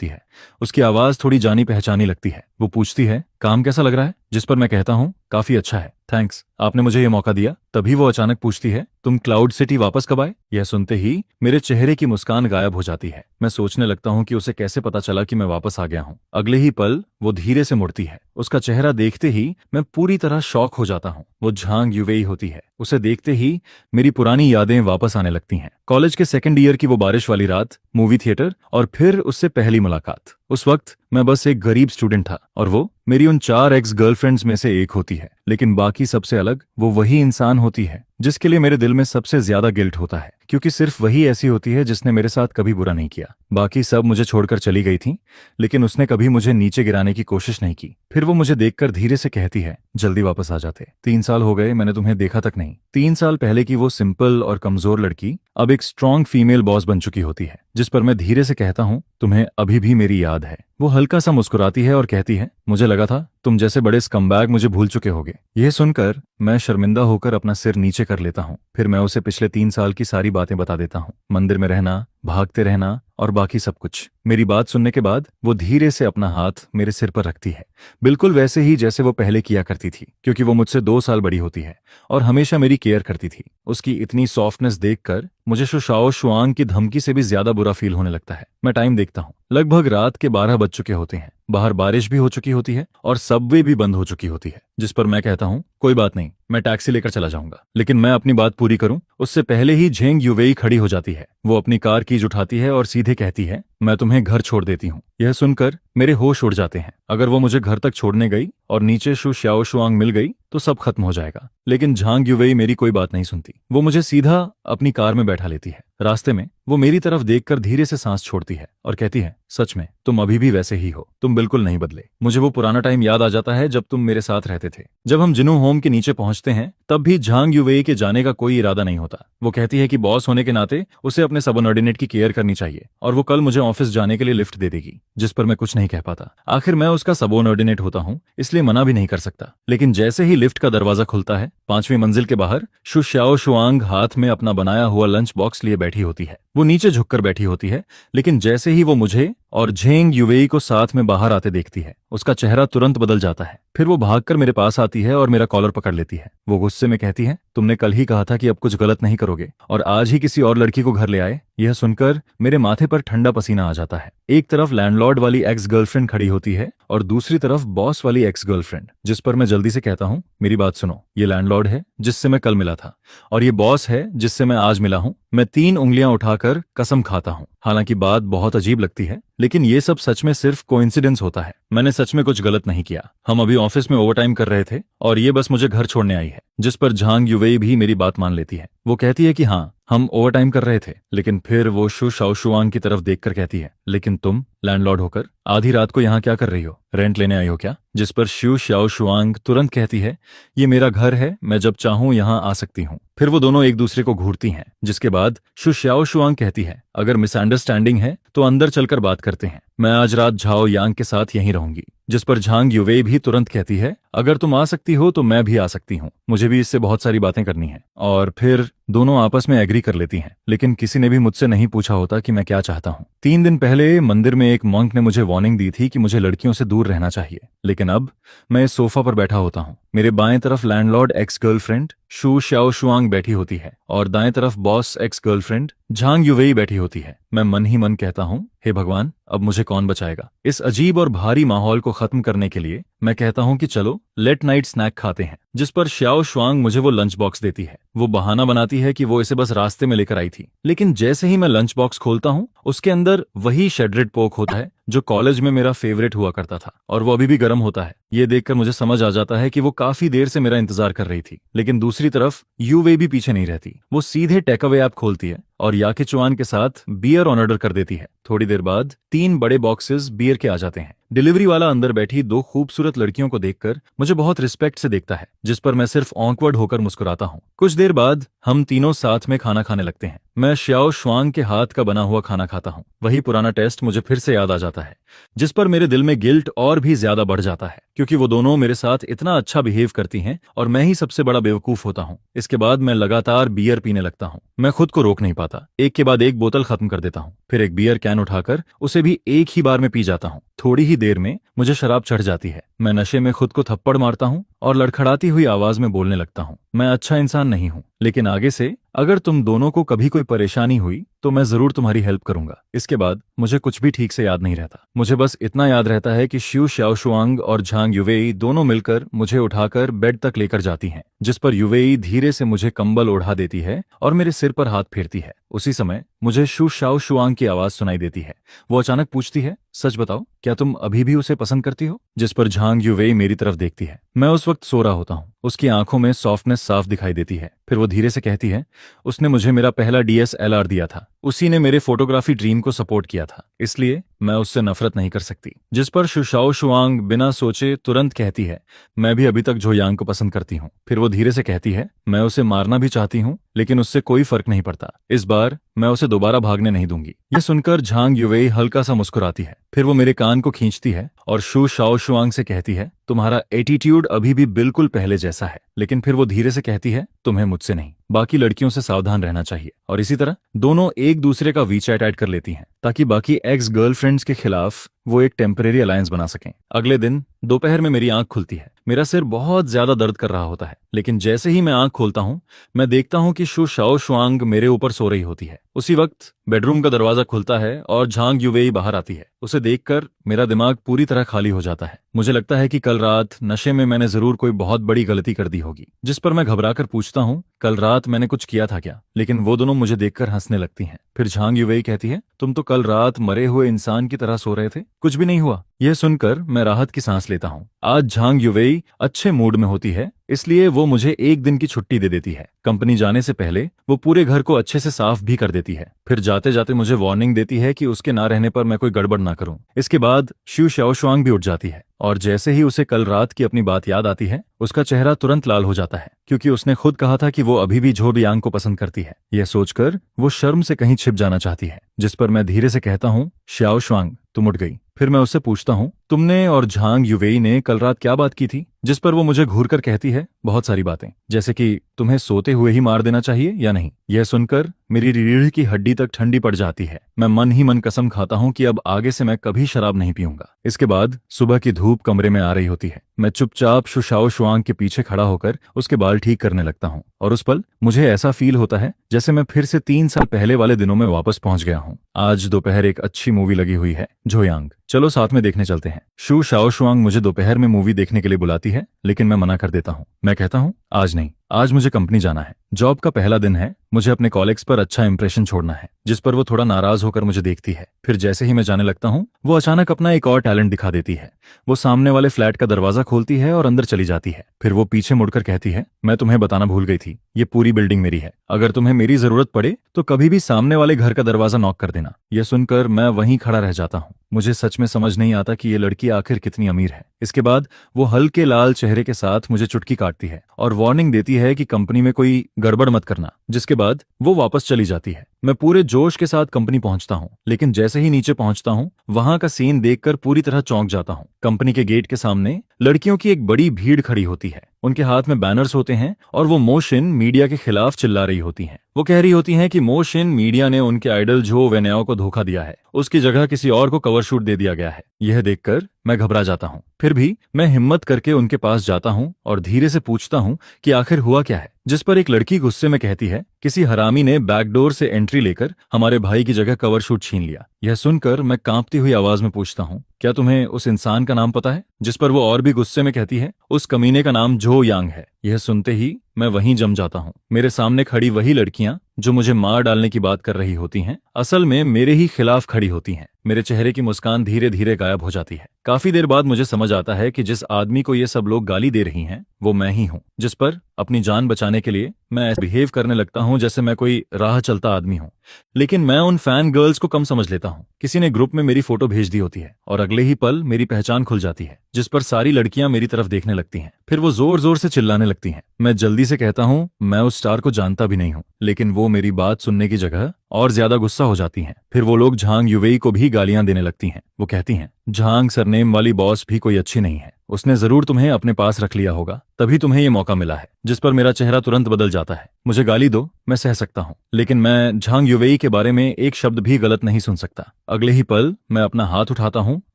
होती है। उसकी आवाज थोड़ी जानी पहचानी लगती है। वो पूछती है, काम कैसा लग रहा है? जिस पर मैं कहता हूँ, काफी अच्छा है, थैंक्स, आपने मुझे ये मौका दिया। तभी वो अचानक पूछती है, तुम क्लाउड सिटी वापस कब आए? यह सुनते ही मेरे चेहरे की मुस्कान गायब हो जाती है। मैं सोचने लगता हूँ कि उसे कैसे पता चला कि मैं वापस आ गया हूँ। अगले ही पल वो धीरे से मुड़ती है। उसका चेहरा देखते ही मैं पूरी तरह शॉक हो जाता हूँ। वो झांग यूवेई होती है। उसे देखते ही मेरी पुरानी यादें वापस आने लगती हैं। कॉलेज के सेकंड ईयर की वो बारिश वाली रात, मूवी थिएटर और फिर उससे पहली मुलाकात। उस वक्त मैं बस एक गरीब स्टूडेंट था और वो मेरी उन 4 एक्स गर्लफ्रेंड्स में से एक होती है। लेकिन बाकी सबसे अलग वो वही इंसान होती है जिसके लिए मेरे दिल में सबसे ज्यादा गिल्ट होता है, क्योंकि सिर्फ वही ऐसी होती है जिसने मेरे साथ कभी बुरा नहीं किया। बाकी सब मुझे छोड़कर चली गई थी, लेकिन उसने कभी मुझे नीचे गिराने की कोशिश नहीं की। फिर वो मुझे देखकर धीरे से कहती है, जल्दी वापस आ जाते, 3 साल हो गए, मैंने तुम्हें देखा तक नहीं। 3 साल पहले की वो सिंपल और कमजोर लड़की अब एक स्ट्रॉन्ग फीमेल बॉस बन चुकी होती है। जिस पर मैं धीरे से कहता हूँ, तुम्हें अभी भी मेरी याद है? वो हल्का सा मुस्कुराती है और कहती है, मुझे लगा था तुम जैसे बड़े स्कमबैग मुझे भूल चुके होगे। यह सुनकर मैं शर्मिंदा होकर अपना सिर नीचे कर लेता हूँ। फिर मैं उसे पिछले 3 साल की सारी बातें बता देता हूँ, मंदिर में रहना, भागते रहना और बाकी सब कुछ। मेरी बात सुनने के बाद वो धीरे से अपना हाथ मेरे सिर पर रखती है, बिल्कुल वैसे ही जैसे वो पहले किया करती थी, क्योंकि वो मुझसे 2 साल बड़ी होती है और हमेशा मेरी केयर करती थी। उसकी इतनी सॉफ्टनेस देखकर मुझे शुशाओ शुआंग की धमकी से भी ज्यादा बुरा फील होने लगता है। मैं टाइम देखता हूँ, लगभग रात के 12 बज चुके होते हैं। बाहर बारिश भी हो चुकी होती है और सबवे भी बंद हो चुकी होती है। जिस पर मैं कहता हूँ, कोई बात नहीं, मैं टैक्सी लेकर चला जाऊंगा। लेकिन मैं अपनी बात पूरी करूं उससे पहले ही झेंग यूवेई खड़ी हो जाती है। वो अपनी कार कीज उठाती है और सीधे कहती है, मैं तुम्हें घर छोड़ देती हूँ। यह सुनकर मेरे होश उड़ जाते हैं। अगर वो मुझे घर तक छोड़ने गई और नीचे शु श्याओ शुआंग मिल गई तो सब खत्म हो जाएगा। लेकिन झांग यूवेई मेरी कोई बात नहीं सुनती। वो मुझे सीधा अपनी कार में बैठा लेती है। रास्ते में वो मेरी तरफ देखकर धीरे से सांस छोड़ती है और कहती है, सच में तुम अभी भी वैसे ही हो, तुम बिल्कुल नहीं बदले। मुझे वो पुराना टाइम याद आ जाता है जब तुम मेरे साथ रहते थे। जब हम जिनू होम के नीचे पहुंचते हैं तब भी झांग यूवेई के जाने का कोई इरादा नहीं होता। वो कहती है कि बॉस होने के नाते उसे अपने सबऑर्डिनेट की केयर करनी चाहिए और वो कल मुझे ऑफिस जाने के लिए लिफ्ट दे देगी। जिस पर मैं कुछ नहीं कह पाता। आखिर मैं उसका सबऑर्डिनेट होता हूँ, इसलिए मना भी नहीं कर सकता। लेकिन जैसे ही लिफ्ट का दरवाजा खुलता है, 5वीं मंजिल के बाहर शु श्याओ शुआंग हाथ में अपना बनाया हुआ लंच बॉक्स लिए बैठी होती है। वो नीचे झुककर बैठी होती है, लेकिन जैसे ही वो मुझे और झेंग यूवेई को साथ में बाहर आते देखती है, उसका चेहरा तुरंत बदल जाता है। फिर वो भागकर मेरे पास आती है और मेरा कॉलर पकड़ लेती है। वो गुस्से में कहती है, तुमने कल ही कहा था कि अब कुछ गलत नहीं करोगे और आज ही किसी और लड़की को घर ले आए। यह सुनकर मेरे माथे पर ठंडा पसीना आ जाता है। एक तरफ लैंडलॉर्ड वाली एक्स गर्लफ्रेंड खड़ी होती है और दूसरी तरफ बॉस वाली एक्स गर्लफ्रेंड। जिस पर मैं जल्दी से कहता हूँ, मेरी बात सुनो, ये लैंडलॉर्ड है जिससे मैं कल मिला था और ये बॉस है जिससे मैं आज मिला हूँ। मैं 3 उंगलियां उठाकर कसम खाता हूँ। हालांकि बात बहुत अजीब लगती है, लेकिन ये सब सच में सिर्फ कोइंसिडेंस होता है। मैंने सच में कुछ गलत नहीं किया। हम अभी ऑफिस में ओवरटाइम कर रहे थे और ये बस मुझे घर छोड़ने आई है। जिस पर झांग यूवेई भी मेरी बात मान लेती है। वो कहती है कि हाँ, हम ओवरटाइम कर रहे थे। लेकिन फिर वो शु शाओ शुआंग की तरफ देखकर कहती है, लेकिन तुम लैंडलॉर्ड होकर आधी रात को यहाँ क्या कर रही हो? रेंट लेने आई हो क्या? जिस पर शु शाओ शुआंग तुरंत कहती है, ये मेरा घर है, मैं जब चाहूं यहाँ आ सकती हूँ। फिर वो दोनों एक दूसरे को घूरती हैं, जिसके बाद शु श्याओ शुआंग कहती है, अगर मिसअंडरस्टैंडिंग है तो अंदर चलकर बात करते हैं, मैं आज रात झाओ यांग के साथ यहीं रहूंगी। जिस पर झांग यूवेई भी तुरंत कहती है, अगर तुम आ सकती हो तो मैं भी आ सकती हूँ, मुझे भी इससे बहुत सारी बातें करनी है। और फिर दोनों आपस में एग्री कर लेती हैं। लेकिन किसी ने भी मुझसे नहीं पूछा होता कि मैं क्या चाहता हूँ। 3 दिन पहले मंदिर में एक मॉन्क ने मुझे वार्निंग दी थी कि मुझे लड़कियों से दूर रहना चाहिए, लेकिन अब मैं इस सोफा पर बैठा होता हूँ। मेरे बाएं तरफ लैंडलॉर्ड एक्स गर्लफ्रेंड शु श्याओ शुआंग बैठी होती है और दाएं तरफ बॉस एक्स गर्लफ्रेंड झांग यूवेई बैठी होती है। मैं मन ही मन कहता हूँ, हे भगवान, अब मुझे कौन बचाएगा? इस अजीब और भारी माहौल को खत्म करने के लिए मैं कहता हूँ कि चलो लेट नाइट स्नैक खाते हैं। जिस पर श्याओ शुआंग मुझे वो लंच बॉक्स देती है। वो बहाना बनाती है कि वो इसे बस रास्ते में लेकर आई थी, लेकिन जैसे ही मैं लंच बॉक्स खोलता हूँ उसके अंदर वही शेड्रेड पोक होता है जो कॉलेज में मेरा फेवरेट हुआ करता था, और वो अभी भी गर्म होता है। ये देखकर मुझे समझ आ जाता है कि वो काफी देर से मेरा इंतजार कर रही थी। लेकिन दूसरी तरफ यूवे भी पीछे नहीं रहती। वो सीधे टेक अवे ऐप खोलती है और याके चुआन के साथ बियर ऑर्डर कर देती है। थोड़ी देर बाद 3 बड़े बॉक्सेस बियर के आ जाते हैं। डिलीवरी वाला अंदर बैठी 2 खूबसूरत लड़कियों को देखकर मुझे बहुत रिस्पेक्ट से देखता है, जिस पर मैं सिर्फ ऑकवर्ड होकर मुस्कुराता हूँ। कुछ देर बाद हम तीनों साथ में खाना खाने लगते हैं। मैं श्याओ शुआंग के हाथ का बना हुआ खाना खाता हूँ। वही पुराना टेस्ट मुझे फिर से याद आ जाता है, जिस पर मेरे दिल में गिल्ट और भी ज्यादा बढ़ जाता है, क्योंकि वो दोनों मेरे साथ इतना अच्छा बिहेव करती हैं और मैं ही सबसे बड़ा बेवकूफ होता हूँ। इसके बाद मैं लगातार बियर पीने लगता हूँ। मैं खुद को रोक नहीं पाता, एक के बाद एक बोतल खत्म कर देता हूँ। फिर एक बियर कैन उठाकर उसे भी एक ही बार में पी जाता हूँ। थोड़ी ही देर में मुझे शराब चढ़ जाती है। मैं नशे में खुद को थप्पड़ मारता हूँ और लड़खड़ाती हुई आवाज में बोलने लगता हूँ, मैं अच्छा इंसान नहीं हूँ, लेकिन आगे से अगर तुम दोनों को कभी कोई परेशानी हुई तो मैं जरूर तुम्हारी हेल्प करूंगा। इसके बाद मुझे कुछ भी ठीक से याद नहीं रहता। मुझे बस इतना याद रहता है कि शिव शाओशुआंग और झांग युवेई दोनों मिलकर मुझे उठाकर बेड तक लेकर जाती हैं, जिस पर युवेई धीरे से मुझे कंबल ओढ़ा देती है और मेरे सिर पर हाथ फेरती है। उसी समय मुझे शु शाओशुआंग की आवाज सुनाई देती है। वो अचानक पूछती है, सच बताओ, क्या तुम अभी भी उसे पसंद करती हो? जिस पर झांग युवेई मेरी तरफ देखती है। मैं उस वक्त सो रहा होता हूँ। उसकी आंखों में सॉफ्टनेस साफ दिखाई देती है। फिर वो धीरे से कहती है, उसने मुझे मेरा पहला DSLR दिया था, उसी ने मेरे फोटोग्राफी ड्रीम को सपोर्ट किया था, इसलिए मैं उससे नफरत नहीं कर सकती। जिस पर शुशाओ शुआंग बिना सोचे तुरंत कहती है, मैं भी अभी तक जोयांग को पसंद करती हूँ। फिर वो धीरे से कहती है, मैं उसे मारना भी चाहती हूँ, लेकिन उससे कोई फर्क नहीं पड़ता। इस बार मैं उसे दोबारा भागने नहीं दूंगी। यह सुनकर झांग युवेई हल्का सा मुस्कुराती है। फिर वो मेरे कान को खींचती है और शु शाओ शुआंग से कहती है, तुम्हारा एटीट्यूड अभी भी बिल्कुल पहले जैसा है। लेकिन फिर वो धीरे से कहती है, तुम्हें मुझसे नहीं, बाकी लड़कियों से सावधान रहना चाहिए। और इसी तरह दोनों एक दूसरे का वीचैट ऐड कर लेती हैं, ताकि बाकी एक्स गर्लफ्रेंड्स के खिलाफ वो एक टेम्परेरी अलायंस बना सकें। अगले दिन दोपहर में मेरी आंख खुलती है। मेरा सिर बहुत ज्यादा दर्द कर रहा होता है, लेकिन जैसे ही मैं आंख खोलता हूँ, मैं देखता हूँ कि शु शाओ शुआंग मेरे ऊपर सो रही होती है। उसी वक्त बेडरूम का दरवाजा खुलता है और झांग युवेई बाहर आती है। उसे देखकर मेरा दिमाग पूरी तरह खाली हो जाता है। मुझे लगता है कि कल रात नशे में मैंने जरूर कोई बहुत बड़ी गलती कर दी होगी। जिस पर मैं घबराकर पूछता हूँ, कल रात मैंने कुछ किया था क्या? लेकिन वो दोनों मुझे देखकर हंसने लगती हैं। फिर झांग युवेई कहती है, तुम तो कल रात मरे हुए इंसान की तरह सो रहे थे, कुछ भी नहीं हुआ। यह सुनकर मैं राहत की सांस लेता हूँ। आज झांग युवेई अच्छे मूड में होती है, इसलिए वो मुझे एक दिन की छुट्टी दे देती है। कंपनी जाने से पहले वो पूरे घर को अच्छे से साफ भी कर देती है। फिर जाते जाते मुझे वार्निंग देती है कि उसके ना रहने पर मैं कोई गड़बड़ ना करूं। इसके बाद शिव शाओशुआंग भी उठ जाती है और जैसे ही उसे कल रात की अपनी बात याद आती है, उसका चेहरा तुरंत लाल हो जाता है, क्योंकि उसने खुद कहा था कि वो अभी भी झो बियांग को पसंद करती है। यह सोचकर वो शर्म से कहीं छिप जाना चाहती है। जिस पर मैं धीरे से कहता हूँ, शाओशुआंग, तुम उठ गई। फिर मैं उससे पूछता हूँ, तुमने और झांग युवेई ने कल रात क्या बात की थी? जिस पर वो मुझे घूर कर कहती है, बहुत सारी बातें, जैसे कि तुम्हें सोते हुए ही मार देना चाहिए या नहीं। यह सुनकर मेरी रीढ़ की हड्डी तक ठंडी पड़ जाती है। मैं मन ही मन कसम खाता हूँ कि अब आगे से मैं कभी शराब नहीं पीऊंगा। इसके बाद सुबह की धूप कमरे में आ रही होती है। मैं चुपचाप शु शाओशुआंग के पीछे खड़ा होकर उसके बाल ठीक करने लगता हूँ, और उस पल मुझे ऐसा फील होता है जैसे मैं फिर से 3 साल पहले वाले दिनों में वापस पहुंच गया हूँ। आज दोपहर एक अच्छी मूवी लगी हुई है, जोयांग, चलो साथ में देखने चलते हैं। शु शाओशुआंग मुझे दोपहर में मूवी देखने के लिए बुलाती है, लेकिन मैं मना कर देता हूँ। मैं कहता हूँ, आज नहीं, आज मुझे कंपनी जाना है। जॉब का पहला दिन है, मुझे अपने कॉलेग्स पर अच्छा इंप्रेशन छोड़ना है। जिस पर वो थोड़ा नाराज होकर मुझे देखती है। फिर जैसे ही मैं जाने लगता हूँ, वो अचानक अपना एक और टैलेंट दिखा देती है। वो सामने वाले फ्लैट का दरवाजा खोलती है और अंदर चली जाती है। फिर वो पीछे मुड़कर कहती है, मैं तुम्हें बताना भूल गई थी, ये पूरी बिल्डिंग मेरी है। अगर तुम्हें मेरी जरूरत पड़े तो कभी भी सामने वाले घर का दरवाजा नॉक कर देना। यह सुनकर मैं वहीं खड़ा रह जाता हूँ। मुझे सच में समझ नहीं आता कि ये लड़की आखिर कितनी अमीर है। इसके बाद वो हल्के लाल चेहरे के साथ मुझे चुटकी काटती है और वार्निंग देती है कि कंपनी में कोई गड़बड़ मत करना। जिसके बाद वो वापस चली जाती है। मैं पूरे जोश के साथ कंपनी पहुंचता हूँ, लेकिन जैसे ही नीचे पहुंचता हूँ, वहां का सीन देखकर पूरी तरह चौंक जाता हूँ। कंपनी के गेट के सामने लड़कियों की एक बड़ी भीड़ खड़ी होती है। उनके हाथ में बैनर्स होते हैं और वो मोशिन मीडिया के खिलाफ चिल्ला रही होती हैं। वो कह रही होती हैं कि मोशिन मीडिया ने उनके आइडल जो वेन्याओ को धोखा दिया है, उसकी जगह किसी और को कवर शूट दे दिया गया है। यह देखकर मैं घबरा जाता हूँ। फिर भी मैं हिम्मत करके उनके पास जाता हूँ और धीरे से पूछता हूँ कि आखिर हुआ क्या है। जिस पर एक लड़की गुस्से में कहती है, किसी हरामी ने बैकडोर से एंट्री लेकर हमारे भाई की जगह कवर शूट छीन लिया। यह सुनकर मैं कांपती हुई आवाज में पूछता हूँ, क्या तुम्हें उस इंसान का नाम पता है? जिस पर वो और भी गुस्से में कहती है, उस कमीने का नाम जो यांग है। यह सुनते ही मैं वहीं जम जाता हूँ। मेरे सामने खड़ी वही लड़कियां जो मुझे मार डालने की बात कर रही होती हैं, असल में मेरे ही खिलाफ खड़ी होती हैं। मेरे चेहरे की मुस्कान धीरे धीरे गायब हो जाती है। काफी देर बाद मुझे समझ आता है कि जिस आदमी को ये सब लोग गाली दे रही हैं, वो मैं ही हूँ। जिस पर अपनी जान बचाने के लिए मैं बिहेव करने लगता हूँ जैसे मैं कोई राह चलता आदमी हूँ। लेकिन मैं उन फैन गर्ल्स को कम समझ लेता हूँ। किसी ने ग्रुप में मेरी फोटो भेज दी होती है और अगले ही पल मेरी पहचान खुल जाती है, जिस पर सारी लड़कियां मेरी तरफ देखने लगती हैं। फिर वो जोर जोर से चिल्लाने लगती हैं। मैं जल्दी से कहता हूँ मैं उस स्टार को जानता भी नहीं हूँ, लेकिन वो मेरी बात सुनने की जगह और ज्यादा गुस्सा हो जाती हैं। फिर वो लोग झांग युवेई को भी गालियां देने लगती हैं। वो कहती हैं, झांग सरनेम वाली बॉस भी कोई अच्छी नहीं है, उसने जरूर तुम्हें अपने पास रख लिया होगा, तभी तुम्हें ये मौका मिला है। जिस पर मेरा चेहरा तुरंत बदल जाता है। मुझे गाली दो, मैं सह सकता हूँ, लेकिन मैं झांग युवेई के बारे में एक शब्द भी गलत नहीं सुन सकता। अगले ही पल मैं अपना हाथ उठाता हूँ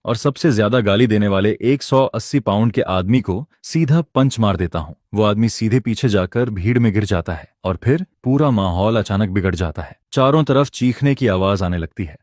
और सबसे ज्यादा गाली देने वाले 180 पाउंड के आदमी को सीधा पंच मार देता हूँ। वो आदमी सीधे पीछे जाकर भीड़ में गिर जाता है और फिर पूरा माहौल अचानक बिगड़ जाता है। चारों तरफ चीखने की आवाज आने लगती है।